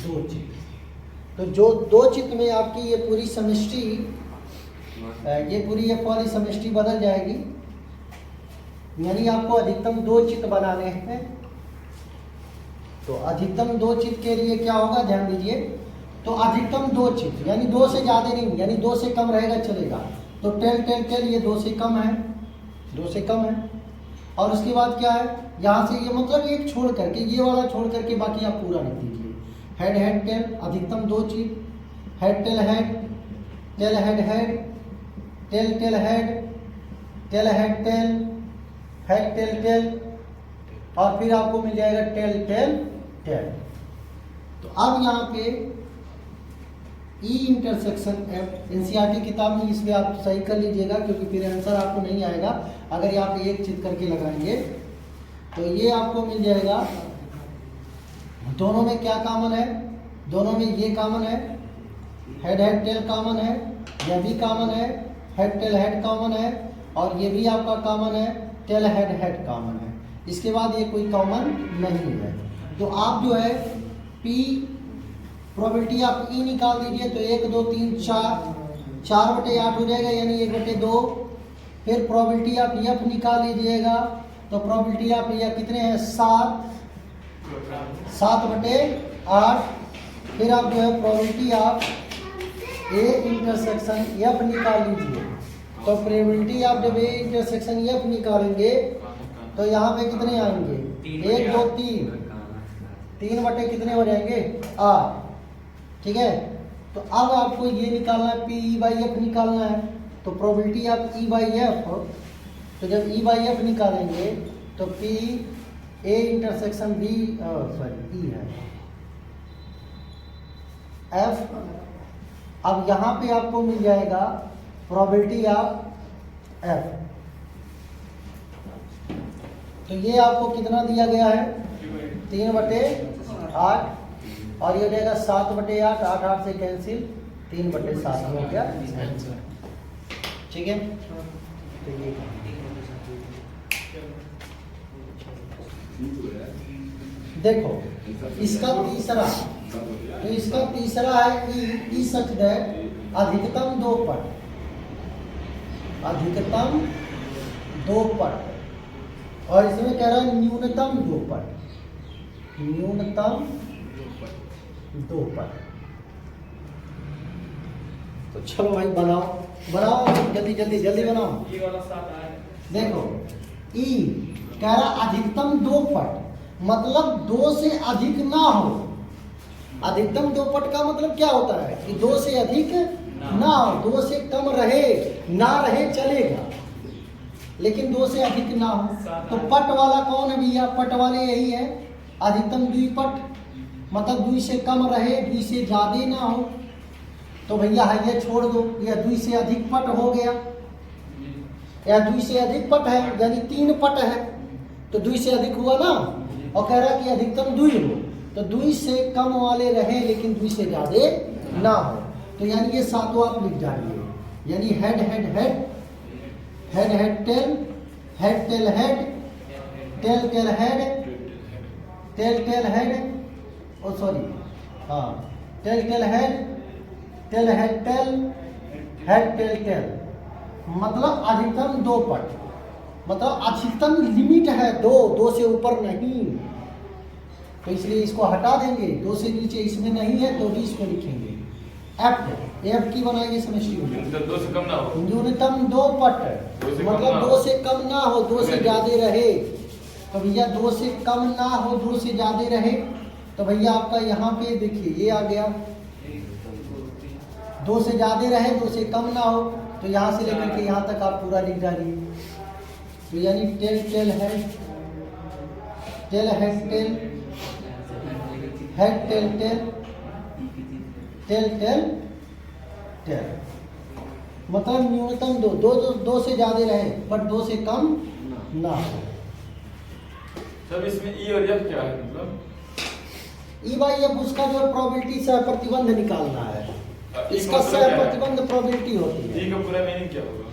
दो चित। तो जो दो चित में आपकी ये पूरी समष्टि, ये पूरी ये पॉली समष्टि बदल जाएगी। यानी आपको अधिकतम दो चित बनाने हैं। तो अधिकतम दो चित के लिए क्या होगा, ध्यान दीजिए। तो अधिकतम दो चित यानी दो से ज़्यादा नहीं, यानी दो से कम रहेगा चलेगा। तो टेल टेल टेल ये दो से कम है, दो से कम है। और उसके बाद क्या है, यहाँ से ये मतलब एक छोड़ करके, ये वाला छोड़ करके बाकी आप पूरा लिख दीजिए। हेड हेड टेल, अधिकतम दो चित। Head tail head, tail head head, tail tail head, tail head tail, head tail tail, और फिर आपको मिल जाएगा टेल टेल टेल। तो अब यहाँ पे ई इंटरसेक्शन एफ, एनसीईआरटी किताब में इसलिए आप सही कर लीजिएगा क्योंकि फिर आंसर आपको नहीं आएगा अगर आप एक चित करके लगाएंगे। तो ये आपको मिल जाएगा, दोनों में क्या कॉमन है, दोनों में ये कॉमन है, हेड हेड टेल कॉमन है, यह भी कॉमन है, हेड टेल हेड कॉमन है, और ये भी आपका कॉमन है, टेल हेड हेड कॉमन है। इसके बाद ये कोई कॉमन नहीं है। तो आप जो है पी प्रोबेबिलिटी आप ई निकाल दीजिए। तो 1 2 3 4, 4/8 हो जाएगा यानी 1/2। फिर प्रोबेबिलिटी आप एफ निकाल लीजिएगा। तो प्रोबेबिलिटी आप यह कितने हैं, 7/8। फिर आप जो है प्रोबेबिलिटी आप ए इंटरसेक्शन एफ निकाल लीजिए। तो प्रोबेबिलिटी आप जब ए इंटरसेक्शन एफ निकालेंगे तो यहाँ पे कितने आएंगे, 1 2 3 बटे कितने हो जाएंगे, 8। ठीक है। तो अब आपको ये निकालना है, पी ई बाई एफ निकालना है। तो प्रोबेबिलिटी आप ई बाई एफ, तो जब ई बाई एफ निकालेंगे तो P A intersection B, sorry E है एफ। अब यहाँ पे आपको मिल जाएगा प्रोबेबिलिटी ऑफ एफ। तो ये आपको कितना दिया गया है, 3/8, और ये हो जाएगा 7/8, 8 8 से कैंसिल, 3/7 हो गया। ठीक है। तो ये देखो इसका तीसरा, तो इसका तीसरा है ई सच दैट अधिकतम 2 पट, अधिकतम 2 पट, और इसमें कह रहा है न्यूनतम 2 पट, न्यूनतम 2 पट। तो चलो भाई बनाओ बनाओ, जल्दी जल्दी जल्दी बनाओ। देखो ई कह रहा अधिकतम 2 पट, मतलब 2 से अधिक ना हो। अधिकतम 2 पट का मतलब क्या होता है कि 2 से अधिक ना हो, 2 से कम रहे ना रहे चलेगा, लेकिन 2 से अधिक ना हो। तो पट वाला कौन है भैया, पट वाले यही है, अधिकतम द्विपट, मतलब 2 से कम रहे 2 से ज्यादा ना हो। तो भैया है ये छोड़ दो, यह 2 से अधिक पट हो गया, या 2 से अधिक पट है यानी 3 पट है, तो 2 से अधिक हुआ ना। और कह रहा कि अधिकतम 2 हो, तो 2 से कम वाले रहे लेकिन 2 से ज्यादा ना हो। तो यानी ये सातों आप लिख जाइए, यानी head head head, head head tail, head tail head, tail tail head, tail tail head, oh sorry हाँ, tail tail head, tail head tail, head tail tail, मतलब अधिकतम 2 पट, मतलब अधिकतम लिमिट है 2 से ऊपर नहीं। तो इसलिए इसको हटा देंगे, 2 से नीचे इसमें नहीं है तो भी इसमें लिखेंगे। एफ की बनाएंगे समष्टि, 2 से कम ना हो, न्यूनतम 2 पट, मतलब 2 से कम ना हो 2 से ज्यादा रहे। तो भैया 2 से कम ना हो 2 से ज्यादा रहे, तो भैया आपका यहाँ पे देखिए ये आ गया, 2 से ज्यादा रहे 2 से कम ना हो, तो यहाँ से लेकर के यहाँ तक आप पूरा लिख डालिए। तो यानी tail tail head, tail head tail, head tail tail, tail tail tail, मतलब न्यूनतम 2 से ज्यादा रहे बट 2 से कम ना हो। सब इसमें ई और एफ क्या है, मतलब ई बाई एफ उसका जो प्रोबेबिलिटी से प्रतिबंध निकालना है, इसका सह प्रतिबंध प्रोबेबिलिटी होती है। ई का पूरा मीनिंग क्या होगा?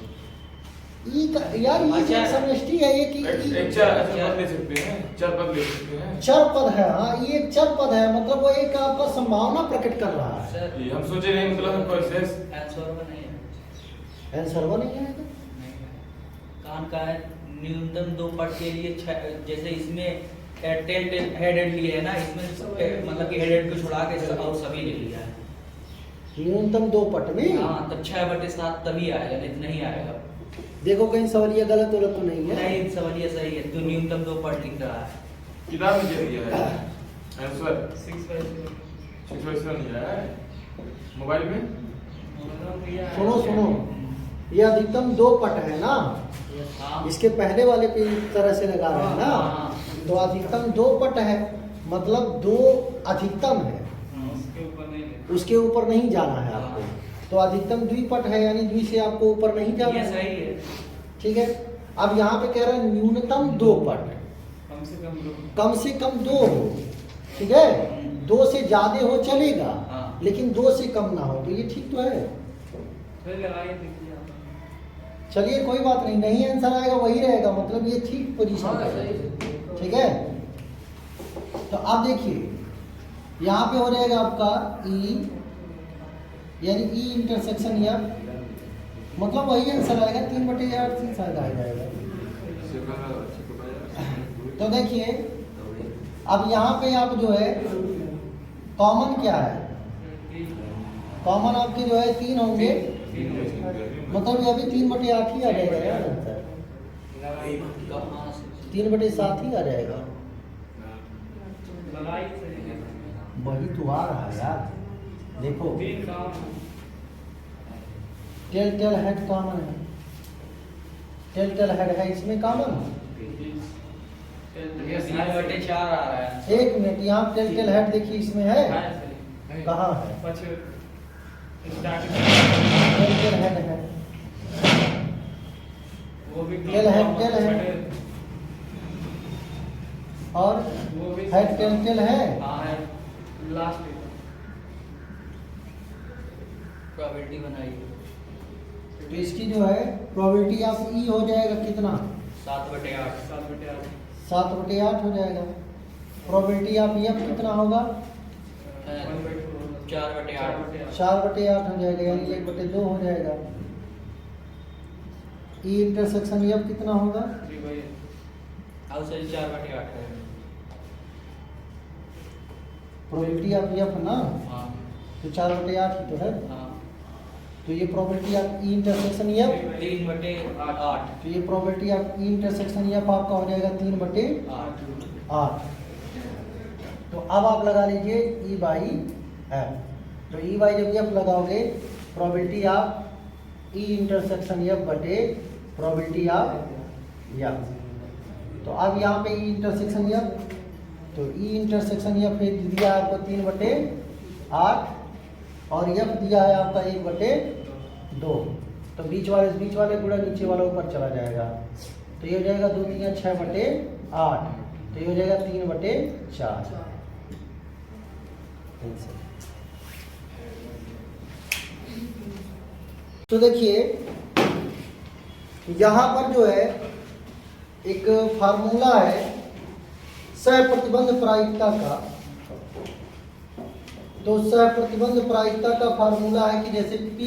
ई का यार ये अच्छा। एक समष्टि है ये कि एक चार ऐसे पद ले सकते हैं, चार पद ले सकते हैं। चर पद है। हाँ ये एक चर पद है, मतलब वो एक आपका संभावना प्रकट कर रहा है। सर ये हम सोचे नहीं, मतलब हमको ऐसे आंसर में नहीं है। आंसर वो नहीं है नहीं है। कान का है न्यूनतम 2 पट के लिए जैसे इसमें टेल हेडेड लिए है ना, इसमें मतलब कि हेडेड को छुड़ा के और सभी ले लिया है। न्यूनतम 2 पट में। हाँ तब 6/7 तभी आएगा, नहीं तो नहीं आएगा। देखो कहीं सवालिया गलत तो नहीं है। नहीं सवालिया सही है, तो न्यूनतम 2 पट लिख रहा है। किताब में क्या दिया है आंसर? 6/0 6/0 नहीं है मोबाइल में। सुनो सुनो, ये अधिकतम 2 पट है ना, हाँ इसके पहले वाले पे इस तरह से लगा रहे हैं ना, हाँ। तो अधिकतम 2 पट है, मतलब 2 अधिकतम है, उसके ऊपर नहीं जाना है आपको। तो अधिकतम द्विपट है, यानी द्वि से आपको ऊपर नहीं जाना ये है। सही है। ठीक है, अब यहाँ पे कह रहे हैं न्यूनतम 2 पट, कम से कम कम से कम 2 हो। ठीक है, 2 से ज्यादा हो चलेगा, हाँ। लेकिन 2 से कम ना हो, तो ये ठीक तो है। चलिए कोई बात नहीं, नहीं आंसर आएगा वही रहेगा, मतलब ये ठीक पोजीशन हाँ, है। सही है। ठीक है, तो अब देखिए यहाँ पे हो जाएगा आपका ई, यानी ई इंटरसेक्शन या मतलब वही आंसर आएगा 3/8 से शायद आ जाएगा। तो देखिए अब यहाँ पे आप जो है कॉमन क्या है, कॉमन आपके जो है 3 होंगे, मतलब ये अभी 3/8 ही आ जाएगा यार आंसर, 3/7 ही आ जाएगा। वही तो आ रहा है यार, देखो टेल हेड कॉमन है, टेल हेड है इसमें कॉमन। 3/4 आ रहा है। एक मिनट, यहाँ टेल हेड देखिए इसमें है, कहाँ है टेल हेड है, टेल हेड और हेड टेल है। प्रोबेबिलिटी बनाइए। तो इसकी जो है प्रोबेबिलिटी ऑफ ई हो जाएगा कितना, 7/8 7/8 हो जाएगा। प्रोबेबिलिटी ऑफ एफ कितना होगा, 4/8 4/8 हो जाएगा, यानी 1/2 हो जाएगा। ई इंटरसेक्शन एफ कितना होगा, और सही 4/8 है। प्रोबेबिलिटी ऑफ एफ ना, हाँ तो 4/8 ही तो है। हाँ तो ये probability of E intersection F, 3/8 तो ये probability of E intersection F आपका हो जाएगा 3/8। 8। तो अब आप लगा लीजिए ई बाई एफ, तो ई बाई जब एफ लगाओगे probability of E intersection F बटे प्रोबेबिलिटी ऑफ एफ। तो अब यहाँ पे ई इंटरसेक्शन एफ, तो ई इंटरसेक्शन एफ दिया है आपको 3/8 और एफ दिया है आपका 1/2। तो बीच वाले गुणा नीचे वाला ऊपर चला जाएगा, तो ये हो जाएगा 2 3 6/8, तो ये हो जाएगा 3/4। तो देखिए यहाँ पर जो है एक फार्मूला है सहप्रतिबंध प्रायिकता का। तो सहप्रतिबंध प्रायिकता का फार्मूला है कि जैसे P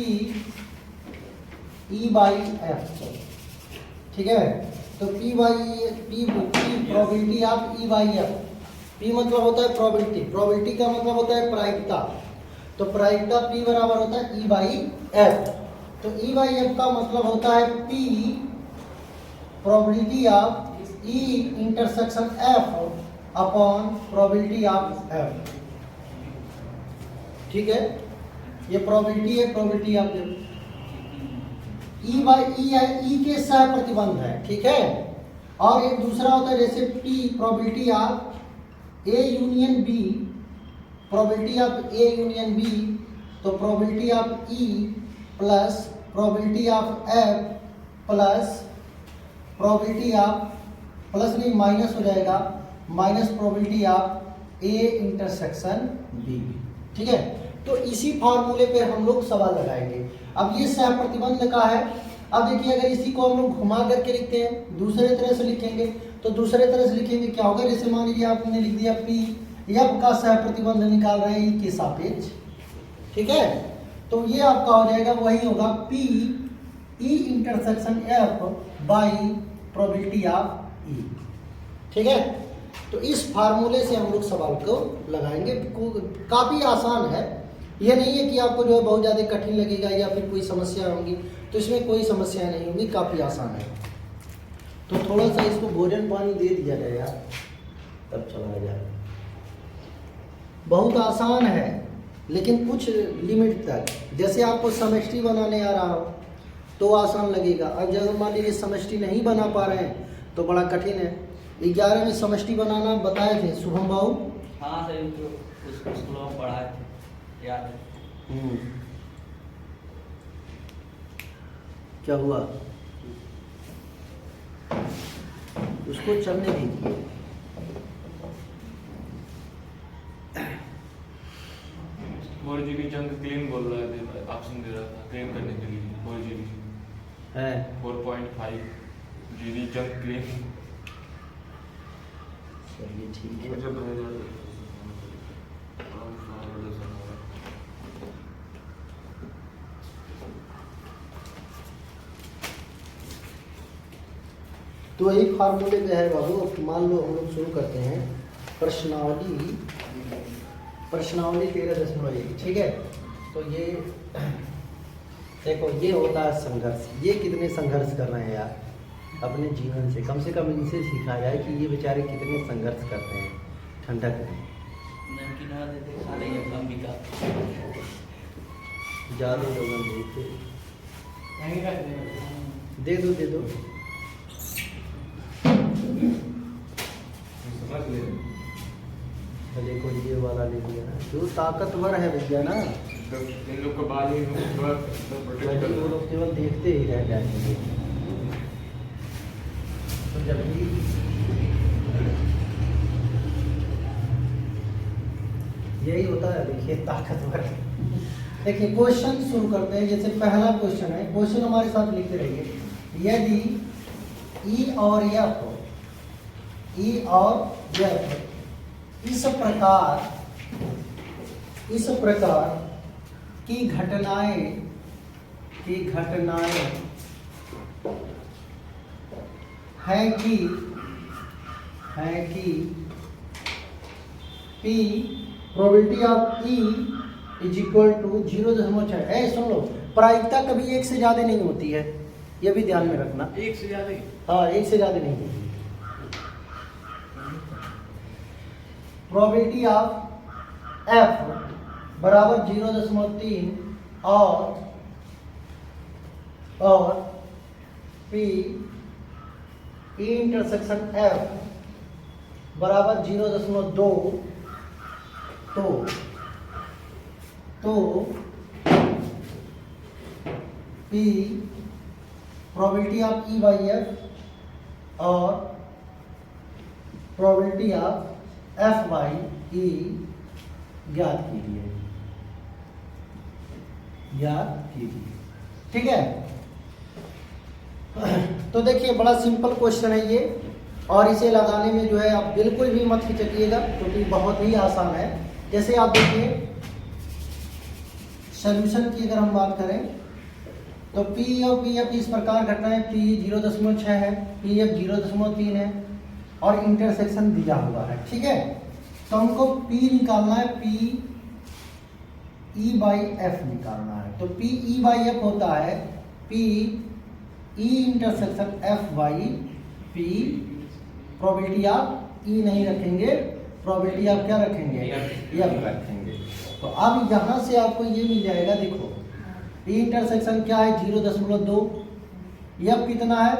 E बाई एफ, ठीक है। तो P probability of E by F, P मतलब होता है प्रोबेबिलिटी, प्रोबेबिलिटी का मतलब होता है प्रायिकता, तो प्रायिकता P बराबर होता है E बाई एफ। तो E बाई एफ का मतलब होता है P probability of E intersection F upon probability of F। ठीक है, ये प्रोबेबिलिटी है, probability of E by E के सह प्रतिबंध है, ठीक है। और एक दूसरा होता है जैसे P probability of A union B, probability of A union B, तो probability of E plus probability of F plus probability of, plus नहीं माइनस हो जाएगा, minus probability of A intersection B। ठीक है, तो इसी फॉर्मूले पे हम लोग सवाल लगाएंगे। अब ये सह प्रतिबंध का है, अब देखिए अगर इसी को हम लोग घुमा करके लिखते हैं, दूसरे तरह से लिखेंगे, तो दूसरे तरह से लिखेंगे क्या होगा, जैसे मान लीजिए आपने लिख दिया पी एफ का सह प्रतिबंध निकाल रहे हैं ई के सापेक्ष, ठीक है, तो ये आपका हो जाएगा वही होगा P E intersection F by probability of E, ठीक है। तो इस फार्मूले से हम लोग सवाल को लगाएंगे, काफ़ी आसान है, ये नहीं है कि आपको जो है बहुत ज़्यादा कठिन लगेगा या फिर कोई समस्या होंगी, तो इसमें कोई समस्या नहीं होगी, काफ़ी आसान है। तो थोड़ा सा इसको भोजन पानी दे दिया जाए यार, तब चला जाए। बहुत आसान है लेकिन कुछ लिमिट तक, जैसे आपको समष्टि बनाने आ रहा हो तो आसान लगेगा, अब जब मान लीजिए समष्टि नहीं बना पा रहे हैं तो बड़ा कठिन है। 11 में समष्टि बनाना बताए थे शुभम बाबू। हाँ सर, उसको स्कूल में पढ़ाए थे, याद है। क्या हुआ, उसको चलने दीजिए। फोर जीबी जंग क्लीन बोल रहा है, ऑप्शन दे रहा था क्लीन करने के लिए 4 जीबी है 4.5 जीबी जंग क्लीन। चलिए ठीक है। तो यही फार्मूले पे है बाबू। मान लो हम लोग शुरू करते हैं प्रश्नावली 13.1, ठीक है। तो ये देखो, ये होता है संघर्ष। ये कितने संघर्ष कर रहे हैं यार अपने जीवन से कम इनसे सीखा जाए कि ये बेचारे कितने संघर्ष करते हैं। ठंडक में ज़्यादा लोग दे दो देखो, ये वाला ले लिया ना, जो ताकतवर है भैया ना, इन लोग को बाद में वो लोग केवल देखते ही रह जाएंगे। तो जब भी यही होता है, देखिए ताकतवर। देखिए क्वेश्चन शुरू करते हैं। जैसे पहला क्वेश्चन है, क्वेश्चन हमारे साथ लिखते रहिए। यदि ई और एफ इस प्रकार की घटनाएं हैं कि P probability of E is equal to 0.6। सुन लो, प्रायिकता कभी 1 से ज़्यादा नहीं होती है, ये भी ध्यान में रखना। 1 से ज़्यादा ही? हाँ, 1 से ज़्यादा नहीं होती। प्रोबेबिलिटी ऑफ F बराबर 0.3 और P E इंटरसेक्शन F बराबर 0.2, तो P probability of E by F और probability of F by E ज्ञात कीजिए, ठीक है। तो देखिए बड़ा सिंपल क्वेश्चन है ये, और इसे लगाने में जो है आप बिल्कुल भी मत हिचकिएगा क्योंकि बहुत ही आसान है। जैसे आप देखिए सॉल्यूशन की अगर हम बात करें तो P और PF इस प्रकार घटना है, P 0.6 है, PF 0.3 है और इंटरसेक्शन दिया हुआ है, ठीक है। तो हमको P निकालना है, P E बाई F निकालना है। तो P E बाई F होता है P E intersection F by P, probability of E नहीं रखेंगे, प्रोबेबिलिटी ऑफ क्या रखेंगे, F रखेंगे। तो अब यहाँ से आपको ये मिल जाएगा, देखो E इंटरसेक्शन क्या है 0.2, F कितना है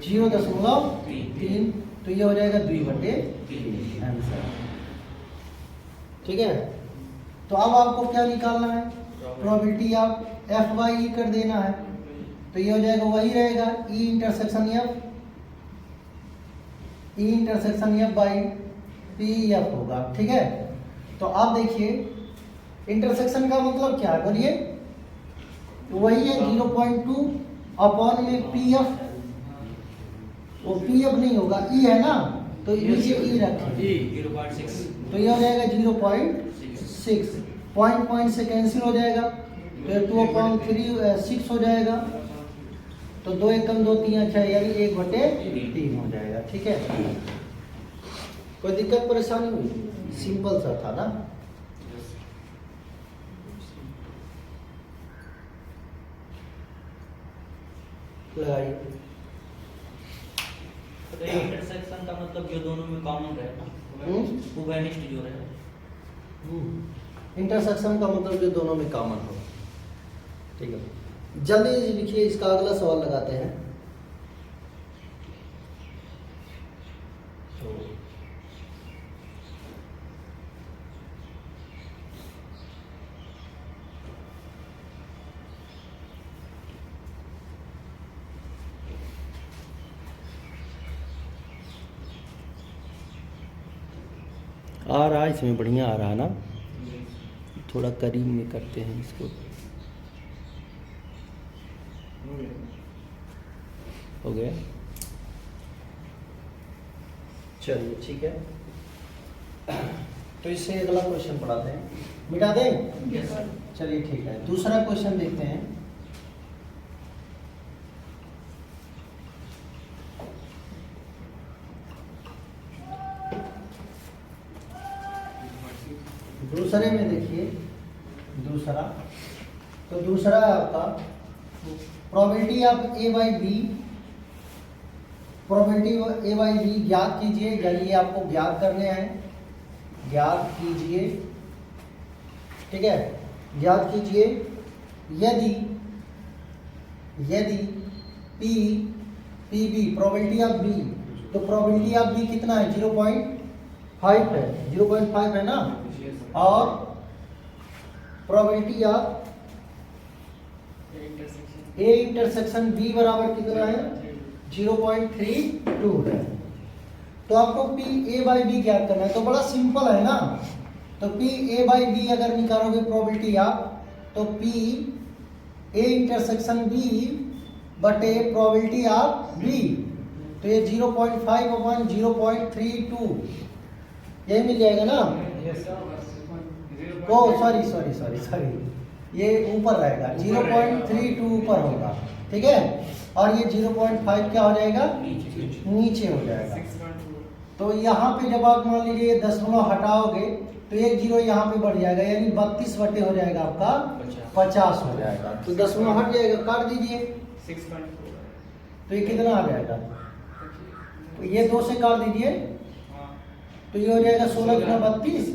0.3, तो ये हो जाएगा 2/3 आंसर, ठीक है। तो अब आपको क्या निकालना है, probability of F by E कर देना है, तो ये हो जाएगा वही रहेगा E intersection F by PF होगा, ठीक है। तो आप देखिए इंटरसेक्शन का मतलब क्या है बोलिए, तो वही है 0.2 अपॉन में पी एफ, वो पी एफ नहीं होगा, ई है ना, तो नीचे ई रखें, 0.6 तो ये हो जाएगा 0.6, पॉइंट से कैंसिल हो जाएगा, तो 2/3 हो जाएगा, तो 2 एकम 2 3 6 यानी 1/3 हो जाएगा। ठीक है, कोई दिक्कत परेशानी हुई? सिंपल सा था ना। लगाइए। तो ये इंटरसेक्शन का मतलब जो दोनों में कॉमन रहे ना, उभयनिष्ठ जो रहे। इंटरसेक्शन का मतलब जो दोनों में कॉमन हो। ठीक है, जल्दी लिखिए, इसका अगला सवाल लगाते हैं। तो आ रहा है, इसमें बढ़िया आ रहा है ना, थोड़ा करीब में करते हैं इसको। हो गया, चलिए ठीक है। तो इससे अगला क्वेश्चन पढ़ाते हैं, मिटा दें? चलिए ठीक है, दूसरा क्वेश्चन देखते हैं। दूसरे में देखिए, दूसरा, तो दूसरा है आपका probability of A by B, probability A by B ज्ञात कीजिए, यानी ये आपको ज्ञात करने हैं, ज्ञात कीजिए। ठीक है, ज्ञात कीजिए यदि P B probability of B, तो प्रोबेबिलिटी ऑफ बी कितना है? 0.5 है, 0.5 है ना, और probability of A intersection B बराबर कितना है? 0.32 है। तो आपको पी ए बाई बी ज्ञात करना है, तो बड़ा सिंपल है ना। तो पी ए बाई बी अगर निकालोगे प्रोबेबिलिटी ऑफ, तो पी ए इंटरसेक्शन बी बटे प्रोबेबिलिटी ऑफ बी, तो ये 0.5/0.32 यही मिल जाएगा ना। ओ सॉरी, ये ऊपर रहेगा, 0.32 ऊपर होगा। ठीक है, और ये 0.5 क्या हो जाएगा? नीचे हो जाएगा। तो यहाँ पे जब आप मान लीजिए 10 हटाओगे तो 1 0 यहाँ पे बढ़ जाएगा, यानी 32 बटे हो जाएगा आपका 50 हो जाएगा। तो 10 हट जाएगा, काट दीजिए, 6.4 तो ये कितना आ जाएगा? तो ये 2 से काट दीजिए, तो ये हो जाएगा 16 गुना 32,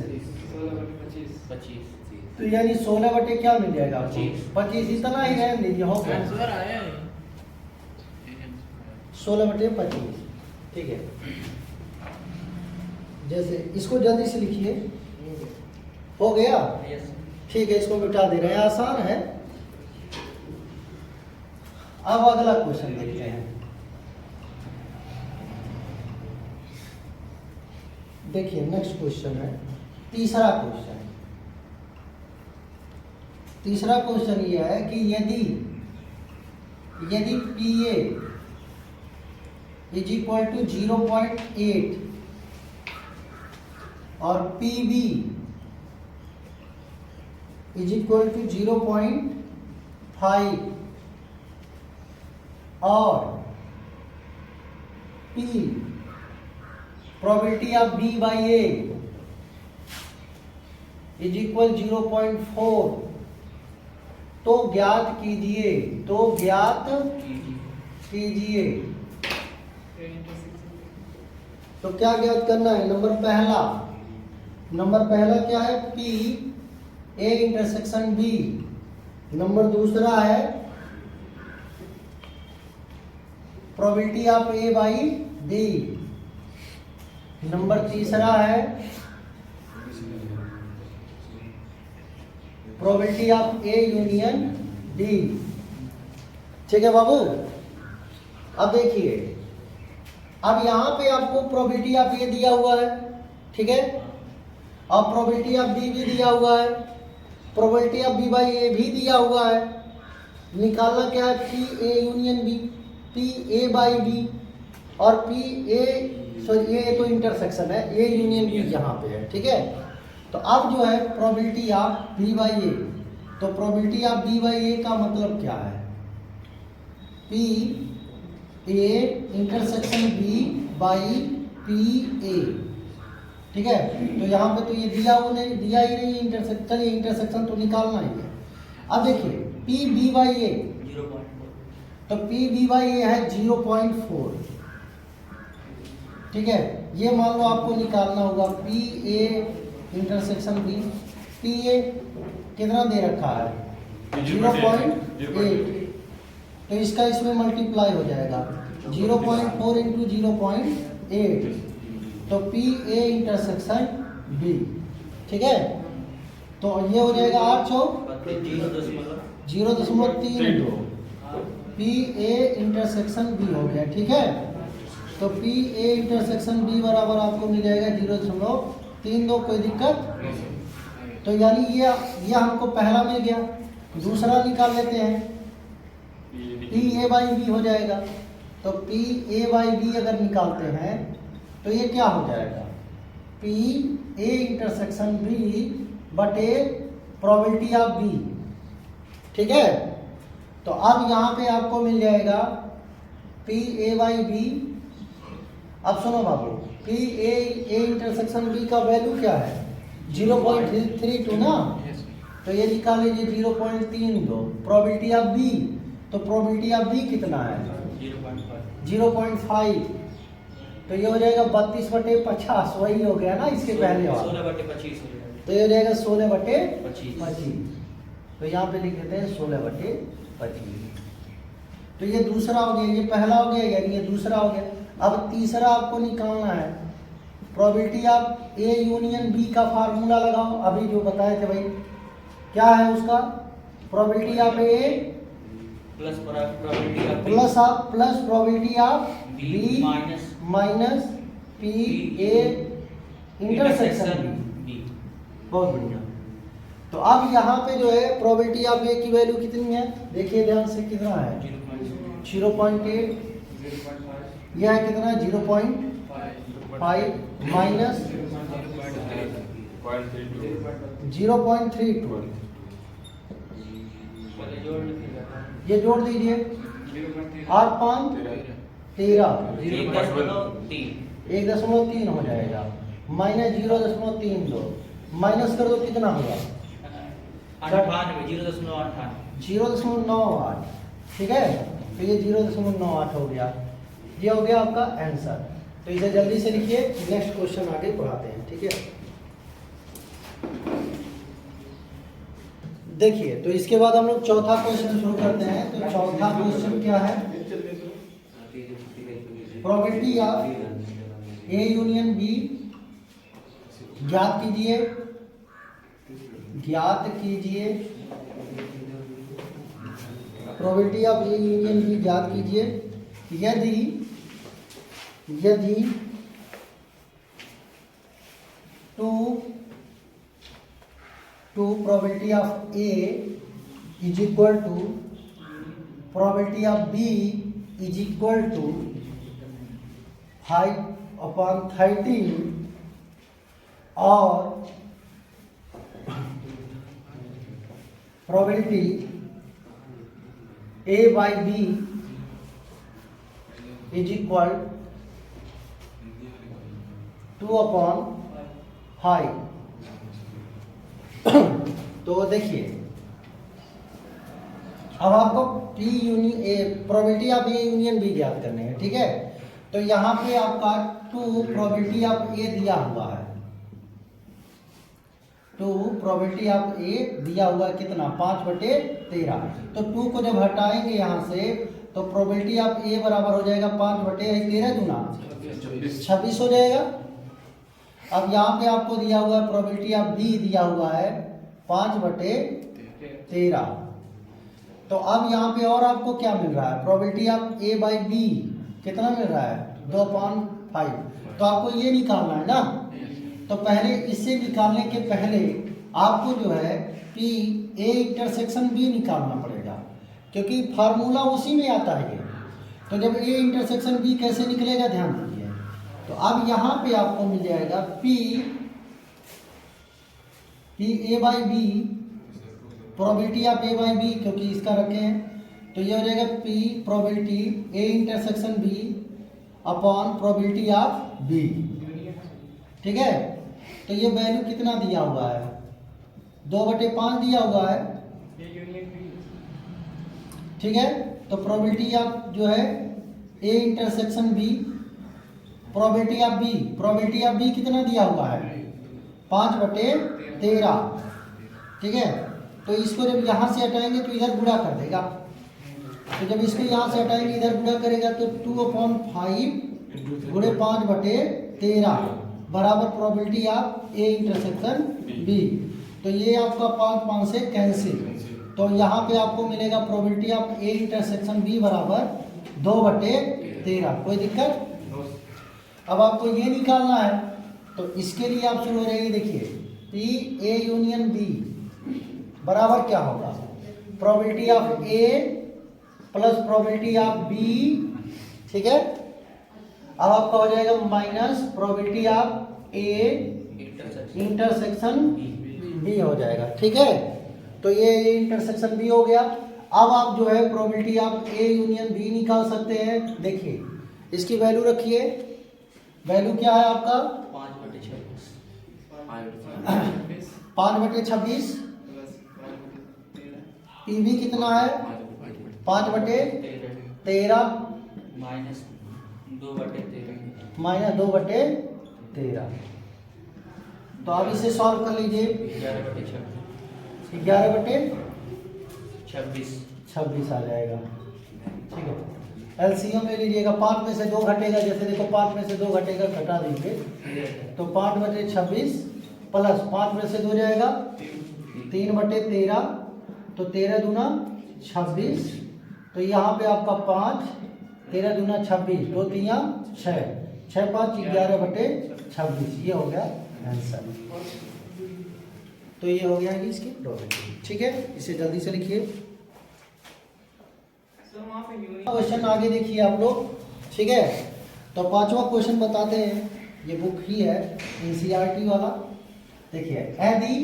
25। तो यानी 16 बटे क्या मिल जाएगा आपको? 25। इतना ही रहने दीजिए, हो गया 16 बटे 25। ठीक है, जैसे इसको जल्दी से लिखिए, हो गया। ठीक है, इसको मिटा दे रहे हैं, आसान है। अब अगला क्वेश्चन देखते हैं। देखिए नेक्स्ट क्वेश्चन है, तीसरा क्वेश्चन। तीसरा क्वेश्चन ये है कि यदि P A is equal to 0.8 और P B is equal to 0.5 और P probability of B by A is equal 0.4, तो ज्ञात कीजिए, तो क्या ज्ञात करना है? नंबर पहला क्या है? P A intersection B. Number दूसरा है probability of A by B. नंबर तीसरा है probability of A union D. ठीक है बाबू, अब देखिए, अब यहां पे आपको प्रोबेबिलिटी ऑफ ए दिया हुआ है, ठीक है, और प्रोबेबिलिटी ऑफ बी भी दिया हुआ है, probability of B by A भी दिया हुआ है। निकालना क्या है, P A union B, P A by B और पी ए, सॉरी ये तो इंटरसेक्शन है, ए यूनियन बी यहाँ पे है, ठीक है। तो अब जो है probability of B by A, तो probability of B by A का मतलब क्या है, P A intersection B by P A, ठीक है। तो यहाँ पे तो ये दिया ही नहीं इंटरसेक्शन, चलिए इंटरसेक्शन तो निकालना ही है। अब देखिए पी बी बाई ए, 0.4, तो पी बी बाई ए है 0.4, ठीक है। ये मान लो आपको निकालना होगा P A intersection B, P A कितना दे रखा है 0.8, तो इसका इसमें मल्टीप्लाई हो जाएगा 0.4 इंटू 0.8, तो पी ए इंटरसेक्शन बी, ठीक है। तो ये हो जाएगा 8 चौक 0.32, पी ए इंटरसेक्शन बी हो गया, ठीक है। तो पी ए इंटरसेक्शन बी बराबर आपको मिल जाएगा 0.32, कोई दिक्कत। तो यानी ये हमको पहला मिल गया, दूसरा निकाल लेते हैं, पी ए बाई बी हो जाएगा। तो पी ए बाई बी अगर निकालते हैं तो ये क्या हो जाएगा, पी ए इंटरसेक्शन बी बटे प्रोबेबिलिटी ऑफ बी, ठीक है। तो अब यहाँ पे आपको मिल जाएगा पी ए बाई बी। अब सुनो बाबू, पी ए इंटरसेक्शन बी का वैल्यू क्या है 0.32 ना, तो ये निकाल लीजिए 0.32, प्रोबेबिलिटी ऑफ बी, तो प्रोबेबिलिटी ऑफ बी कितना है 0.5, तो ये हो जाएगा 32/50, वही हो गया ना इसके पहले वाला, 16/25 हो जाएगा। तो ये हो जाएगा 16/25, तो यहाँ पे लिख देते हैं 16/25। तो ये दूसरा हो गया, ये पहला हो गया, यानी ये दूसरा हो गया। अब तीसरा आपको निकालना है, probability of A union B का फार्मूला लगाओ, अभी जो बताए थे भाई, क्या है उसका, probability of A plus probability of plus probability of B minus P A intersection B. बहुत बढ़िया। तो अब यहाँ पे जो है प्रोबेबिलिटी ऑफ ए की वैल्यू कितनी है, देखिए ध्यान से, कितना है 0.8, यह है कितना 0.5 माइनस 0.32, ये जोड़ दीजिए 8 5 13, 1.3 हो जाएगा, माइनस 0.32, माइनस कर दो कितना होगा 0.98, ठीक है। तो ये 0.98 हो गया, ये हो गया आपका आंसर। तो इसे जल्दी से लिखिए, नेक्स्ट क्वेश्चन आगे बढ़ाते हैं, ठीक है। देखिए, तो इसके बाद हम लोग चौथा क्वेश्चन शुरू करते हैं। तो चौथा क्वेश्चन क्या है, probability of A union B ज्ञात कीजिए, probability of A union B ज्ञात कीजिए यदि two probability of A is equal to probability of B is equal to 5/13 और probability A by B is equal 2/5। तो देखिए, अब आपको P union A probability of A union B ज्ञात करने हैं, ठीक है। तो यहाँ पे आपका 2 प्रोबेबिलिटी ऑफ ए दिया हुआ है, 2 प्रोबेबिलिटी ऑफ ए दिया हुआ है कितना 5/13। तो 2 को जब हटाएंगे यहाँ से तो प्रोबेबिलिटी ऑफ ए बराबर हो जाएगा 5/13 गुना 26 हो जाएगा। अब यहाँ पे आपको दिया हुआ है प्रोबेबिलिटी ऑफ बी दिया हुआ है 5/13। तो अब यहाँ पे और आपको क्या मिल रहा है, probability of A by B कितना मिल रहा है 2/5। तो आपको ये निकालना है ना, तो पहले इससे निकालने के पहले आपको जो है पी ए इंटरसेक्शन बी निकालना पड़ेगा। क्योंकि फार्मूला उसी में आता है ये। तो जब ए इंटरसेक्शन बी कैसे निकलेगा ध्यान दीजिए। तो अब यहाँ पे आपको मिल जाएगा P A by B, probability of A by B, क्योंकि इसका रखे हैं तो ये हो जाएगा P probability A intersection B upon probability of B. ठीक है, तो ये वैल्यू कितना दिया हुआ है, 2/5 दिया हुआ है। ठीक है, तो प्रोबेबिलिटी ऑफ जो है A intersection B, probability of B कितना दिया हुआ है 5/13। ठीक है, तो इसको जब यहाँ से हटाएंगे तो इधर गुणा कर देगा। तो जब इसको यहाँ से हटाएंगे इधर गुणा करेगा तो 2/5 गुणे 5/13 बराबर probability of A intersection B. तो ये आपका 5 से कैंसिल, तो यहाँ पे आपको मिलेगा probability of A intersection B बराबर 2/13। कोई दिक्कत? अब आपको ये निकालना है तो इसके लिए आप शुरू हो जाएंगे। देखिए पी ए यूनियन बी बराबर क्या होगा, probability of A plus probability of B. ठीक है, अब आपका हो जाएगा minus probability of A intersection B हो जाएगा। ठीक है, तो ये इंटरसेक्शन बी हो गया। अब आप जो है probability of A union B निकाल सकते हैं। देखिए इसकी वैल्यू रखिए, वैल्यू क्या है आपका 5/26। पीवी कितना है 5/13 माइनस 2/13 माइनस 2/13। तो आप इसे सॉल्व कर लीजिए। 11/26 आ जाएगा। ठीक है, एलसीएम ले लीजिएगा, 5 में से 2 घटेगा। जैसे देखो 5 में से 2 घटेगा, घटा दीजिए तो 5/26 प्लस 5 में से 2 जाएगा 3/13, तो 13 दूना 26। तो यहाँ पे आपका 5, 13 दूना 26, 2 3 6, 6 5 11/26। ये हो गया आंसर। तो ये हो गया इसकी प्रोबेबिलिटी। ठीक है, इसे जल्दी से लिखिए। क्वेश्चन आगे देखिए आप लोग। ठीक है, तो 5वां क्वेश्चन बताते हैं, ये बुक ही है एनसीईआरटी वाला। देखिए यदि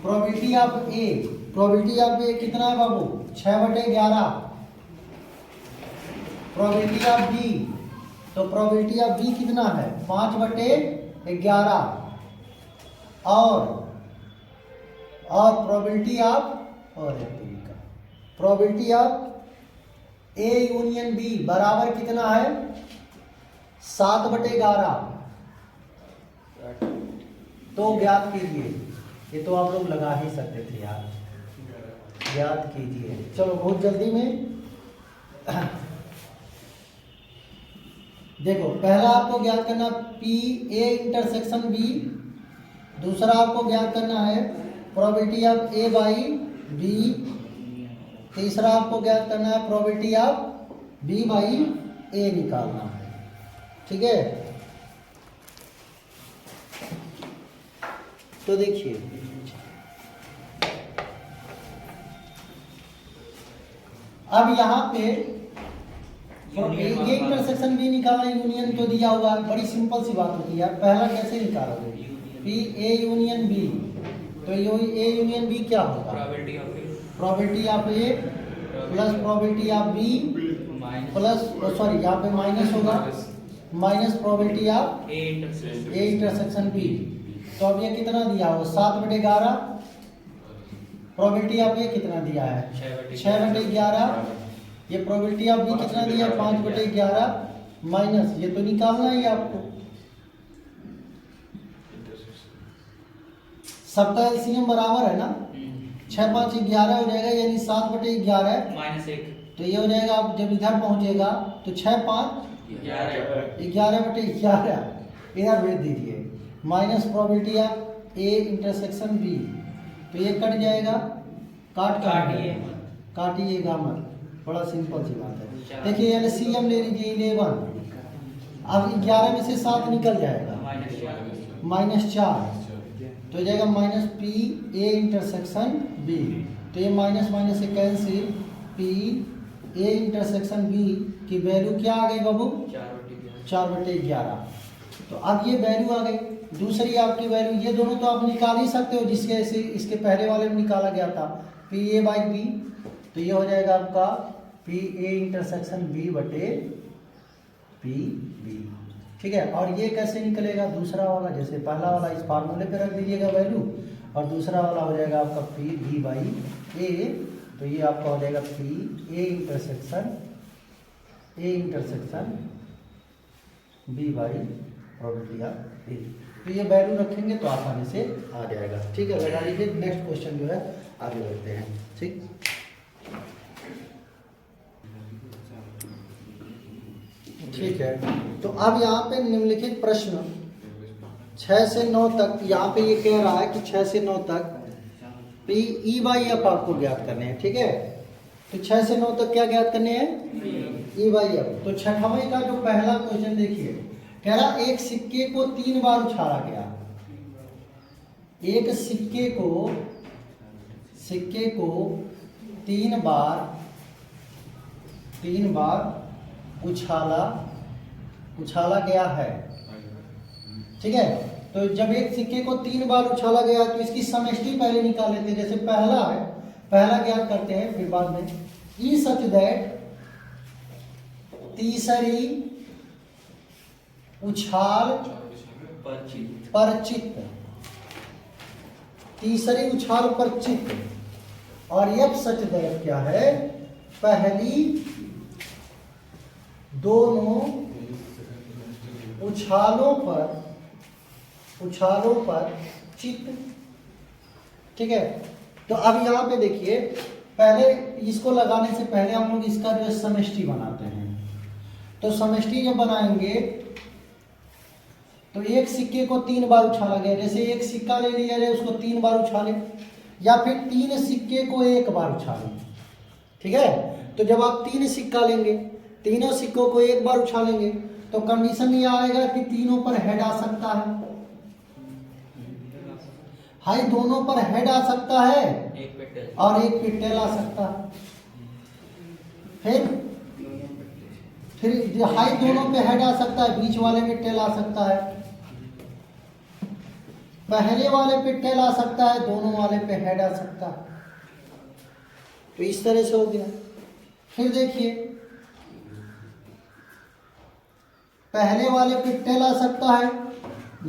प्रोबेबिलिटी ऑफ ए कितना है बाबू 6/11, प्रोबेबिलिटी ऑफ बी, तो प्रोबेबिलिटी ऑफ बी कितना है 5/11 और probability of probability of A union B बराबर कितना है 7/11। तो ज्ञात कीजिए। ये तो आप लोग लगा ही सकते थे यार, ज्ञात कीजिए। चलो बहुत जल्दी में देखो, पहला आपको ज्ञात करना पी ए इंटरसेक्शन बी, दूसरा आपको ज्ञात करना है probability of A by B, तीसरा आपको ज्ञात करना है probability of B by A निकालना है। ठीक है, तो देखिए अब यहाँ पे ये इंटरसेक्शन भी निकालना, यूनियन तो दिया हुआ है। बड़ी सिंपल सी बात होती है यार, पहला कैसे निकालोगे पी ए यूनियन बी, तो ए यूनियन बी क्या होगा probability of A plus probability of B plus sorry यहाँ पे माइनस होगा minus probability of A intersection B. तो अब ये कितना दिया हुआ 7/11, प्रोबेबिलिटी ऑफ ए कितना दिया है 6/11, ये प्रोबेबिलिटी ऑफ बी कितना दिया है 5/11 माइनस ये तो निकालना ही आपको, सबका एलसीएम बराबर है ना, 6 5 11 हो जाएगा, यानी 7/11 माइनस 1, तो ये हो जाएगा। आप जब इधर पहुंचेगा तो 6 5 11/11 इधर भेज दीजिए, minus probability of A intersection B, तो ये कट जाएगा, काटिएगा मत, बड़ा सिंपल सी बात है। देखिए एलसीएम ले लीजिए 11, अब 11 में से 7 निकल जाएगा -4, तो हो जाएगा minus P A intersection B, तो ये माइनस माइनस से cancel, P A intersection B की वैल्यू क्या आ गई बाबू? 4/11। तो अब ये वैल्यू आ गई। दूसरी आपकी वैल्यू, ये दोनों तो आप निकाल ही सकते हो जिसके से इसके पहले वाले में निकाला गया था, पी ए बाई बी। तो ये हो जाएगा आपका पी ए इंटरसेक्शन बी बटे पी बी। ठीक है, और ये कैसे निकलेगा? दूसरा वाला, जैसे पहला वाला इस फार्मूले पे रख दीजिएगा वैल्यू, और दूसरा वाला हो जाएगा आपका पी बी बाई ए। तो ये आपका हो जाएगा P A intersection B by probability of A. तो ये वैल्यू रखेंगे तो आसानी से आ जाएगा। ठीक है, लगा लीजिए। नेक्स्ट क्वेश्चन जो है आगे बढ़ते हैं। ठीक, ठीक है। तो अब यहाँ पे निम्नलिखित प्रश्न 6 से 9 तक, यहाँ पे ये कह रहा है कि 6 से 9 तक पी ई बाई एफ आपको ज्ञात करने हैं। ठीक है, तो 6 से 9 तक क्या ज्ञात करने हैं? ई बाई एफ। तो छठवें का जो पहला क्वेश्चन देखिए, कह रहा एक सिक्के को 3 बार उछाला गया। एक सिक्के को 3 बार उछाला गया है। ठीक है, तो जब एक सिक्के को 3 बार उछाला गया तो इसकी समष्टि पहले निकाल लेते हैं। जैसे पहला है, पहला ज्ञात करते हैं, फिर बाद में ई सच दैट तीसरी उछाल पर चित्त, तीसरी उछाल पर चित्त। और यह सच दैट क्या है? पहली दोनों उछालों पर चित्त। ठीक है, तो अब यहाँ पे देखिए, पहले इसको लगाने से पहले हम लोग इसका जो है समष्टि बनाते हैं। तो समष्टि जब बनाएंगे तो एक सिक्के को 3 बार उछाला गया, जैसे एक सिक्का ले लिया जाए उसको 3 बार उछाले, या फिर 3 सिक्के को 1 बार उछाले। ठीक है, तो जब आप 3 सिक्का लेंगे, तीनों सिक्कों को 1 बार उछालेंगे, तो कंडीशन ये आएगा कि तीनों पर हेड आ सकता है। हाई दोनों पर हेड आ सकता है और एक पे टेल आ सकता है। फिर हाई दोनों पे हेड आ सकता है, बीच वाले में टेल आ सकता है, पहले वाले पे टेल आ सकता है, दोनों वाले पे हेड आ सकता है। तो इस तरह से हो गया। फिर देखिए, पहले वाले पे टेल आ सकता है,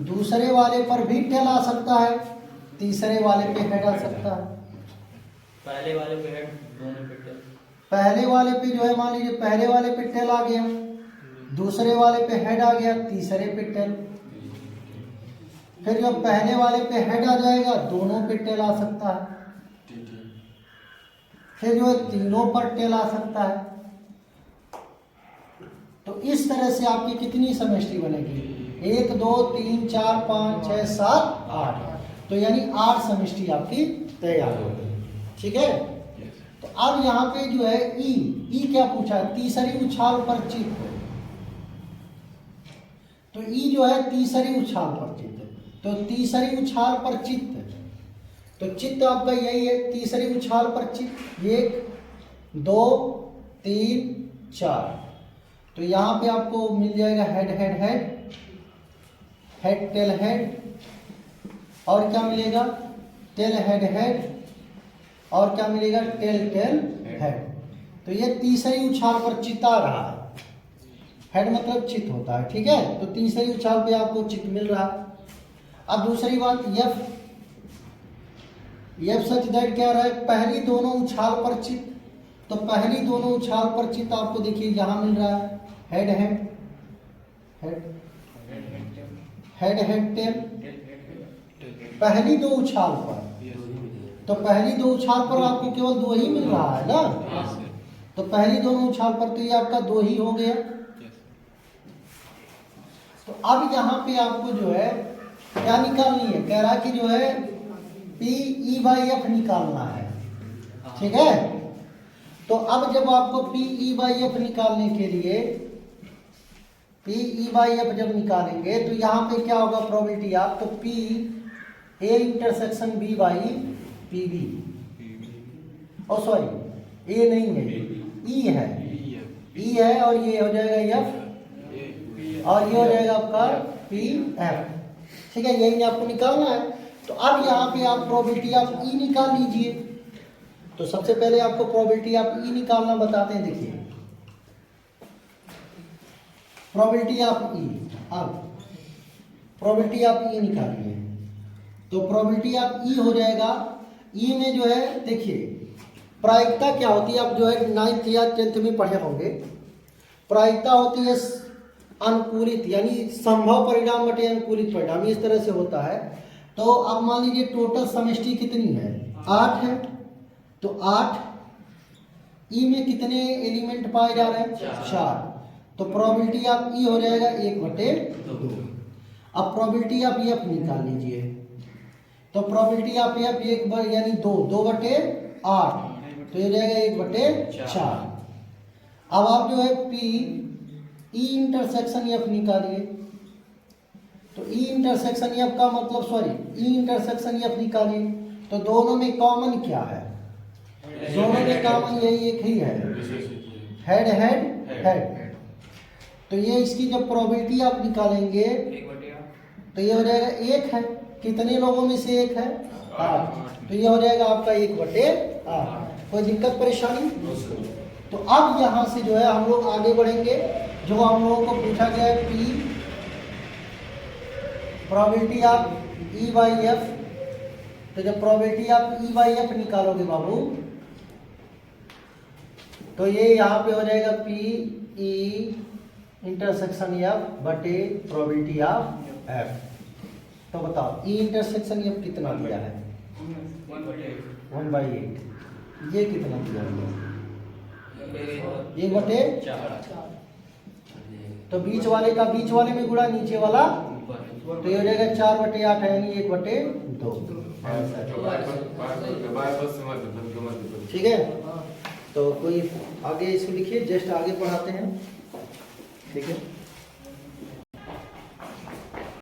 दूसरे वाले पर भी टेल आ सकता है, तीसरे वाले पे हेड आ सकता है। पहले वाले पे हेड, दोनों पे टेल। पहले वाले पे जो है, मान लीजिए पहले वाले पे टेल आ गया, दूसरे वाले पे हेड आ गया, तीसरे पे टेल। फिर जब पहले वाले पे हेड आ जाएगा, दोनों पे टेल आ सकता है। फिर जो है तीनों पर टेल आ सकता है। तो इस तरह से आपकी कितनी समष्टि बनेगी? 1 2 3 4 5 6 7 8। तो यानी 8 समष्टि आपकी तैयार हो गई। ठीक है, तो अब यहाँ पे जो है ई क्या पूछा है? तीसरी उछाल पर चित्त। तो ई जो है तीसरी उछाल पर चित्त। तो तीसरी उछाल पर चित्त, तो चित्त आपका यही है, तीसरी उछाल पर चित्त। 1 2 3 4। तो यहाँ पे आपको मिल जाएगा head head head, head tail head, और क्या मिलेगा? टेल हेड हेड, और क्या मिलेगा? Tail tail head. तो ये तीसरी उछाल पर चित्त आ रहा है। हेड मतलब चित्त होता है। ठीक है, तो तीसरी उछाल पे आपको चित्त मिल रहा है। अब दूसरी बात, यफ सच दैट क्या रहा है? पहली दोनों उछाल पर चित्त। तो पहली दोनों उछाल पर चित्त आपको देखिए यहाँ मिल रहा है, head head head head head tell. पहली दो उछाल पर, तो पहली दो उछाल पर आपको केवल 2 ही मिल रहा है ना। तो पहली दोनों उछाल पर तो ये आपका 2 ही हो गया। तो अब यहाँ पे आपको जो है क्या निकालनी है? कह रहा कि जो है पी ई बाई एफ निकालना है। ठीक है, तो अब जब आपको पी ई बाई एफ निकालने के लिए, पी ई बाई एफ जब निकालेंगे तो यहाँ पे क्या होगा? प्रोबेबिलिटी ऑफ, तो P A intersection B by P B. Oh sorry A नहीं है, ई है, ई है और ये हो जाएगा एफ और ये हो जाएगा आपका पी एफ। ठीक है, यही आपको निकालना है। तो अब यहाँ पे आप प्रोबेबिलिटी आप ई निकाल लीजिए। तो सबसे पहले आपको प्रोबेबिलिटी आप ई निकालना बताते हैं। देखिए प्रोबेबिलिटी ऑफ ई, अब प्रोबेबिलिटी ऑफ ई निकालिए। तो प्रोबेबिलिटी ऑफ ई हो जाएगा, ई में जो है देखिए प्रायिकता क्या होती है, आप जो है 9th या 10th में पढ़े होंगे। प्रायिकता होती है अनुकूलित यानी संभव परिणाम बटे अनुकूलित परिणाम, इस तरह से होता है। तो अब मान लीजिए टोटल समष्टि कितनी है, 8 है। तो 8 ई में कितने एलिमेंट पाए जा रहे हैं, 4। तो प्रोबेबिलिटी ऑफ ई हो जाएगा 1/2। अब प्रोबेबिलिटी ऑफ एफ निकाल लीजिए। तो प्रोबेबिलिटी ऑफ एफ यानी 2/8, तो ये हो जाएगा 1/4। अब आप जो है पी ई इंटरसेक्शन एफ निकालिए। तो ई इंटरसेक्शन एफ का मतलब ई इंटरसेक्शन एफ निकालिए। तो दोनों में कॉमन क्या है, दोनों में कॉमन यही एक ही है, हेड हेड हेड। तो ये इसकी जब प्रोबेबिलिटी आप निकालेंगे तो ये हो जाएगा 1 है। कितने लोगों में से 1 है, 8। तो ये हो जाएगा आपका 1/8। कोई दिक्कत परेशानी? तो अब यहाँ से जो है हम लोग आगे बढ़ेंगे। जो हम लोगों को पूछा गया है P probability of E by F. तो जब probability of E by F निकालोगे बाबू, तो ये यहाँ पे हो जाएगा पी ई इंटरसेक्शन एफ बटे प्रोबेबिलिटी ऑफ एफ। तो बताओ ई इंटरसेक्शन एफ कितना दिया है, 1/8। ये कितना दिया है, 1/4। तो बीच वाले का बीच वाले में गुणा नीचे वाला, तो ये हो जाएगा 4/8 यानी 1/2। ठीक है, तो कोई आगे इसको लिखिए, जस्ट आगे पढ़ाते हैं। ठीक है।